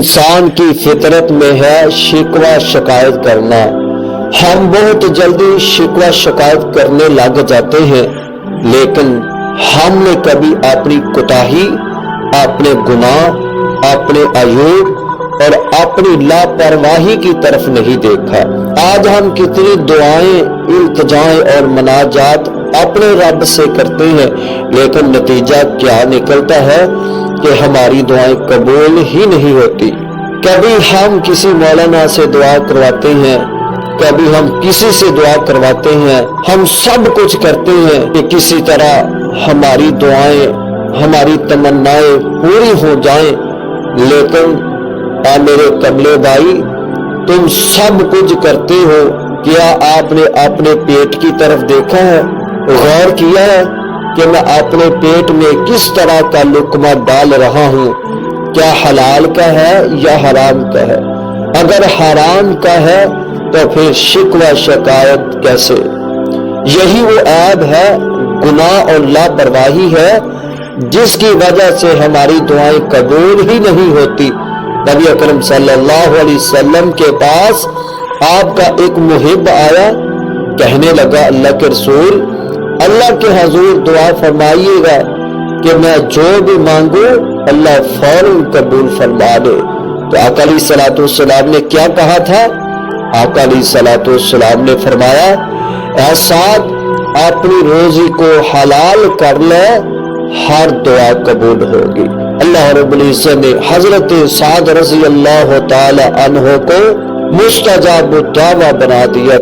انسان کی فطرت میں ہے شکوہ شکایت کرنا۔ ہم بہت جلدی شکوہ شکایت کرنے لگ جاتے ہیں، لیکن ہم نے کبھی اپنی کوتاہی، اپنے گناہ، اپنے عیوب اور اپنی لاپرواہی کی طرف نہیں دیکھا۔ آج ہم کتنی دعائیں، التجائیں اور مناجات اپنے رب سے کرتے ہیں، لیکن نتیجہ کیا نکلتا ہے کہ ہماری دعائیں قبول ہی نہیں ہوتی۔ کبھی ہم کسی مولانا سے دعا کرواتے ہیں، کبھی ہم کسی سے دعا کرواتے ہیں، ہم سب کچھ کرتے ہیں کہ کسی طرح ہماری دعائیں، ہماری تمنائیں پوری ہو جائیں، لیکن اے میرے قبلے بھائی، تم سب کچھ کرتے ہو، کیا آپ نے اپنے پیٹ کی طرف دیکھا ہے؟ غور کیا ہے کہ میں اپنے پیٹ میں کس طرح کا لقمہ ڈال رہا ہوں؟ کیا حلال کا ہے یا حرام کا ہے؟ اگر حرام کا ہے تو پھر شکوہ شکایت کیسے؟ یہی وہ عیب ہے، گناہ اور لاپرواہی ہے، جس کی وجہ سے ہماری دعائیں قبول ہی نہیں ہوتی۔ نبی اکرم صلی اللہ علیہ وسلم کے پاس آپ کا ایک محب آیا، کہنے لگا اللہ کے رسول، اللہ کے حضور دعا فرمائیے گا کہ میں جو بھی مانگوں اللہ فوراً قبول فرما دے۔ تو آقا علیہ الصلوۃ والسلام نے کیا کہا تھا؟ آقا علیہ الصلوۃ والسلام نے فرمایا، اے سعد، اپنی روزی کو حلال کر لے، ہر دعا قبول ہوگی۔ اللہ رب العزت نے حضرت سعد رضی اللہ تعالی عنہ کو مستجاب الدعوہ بنا دیا۔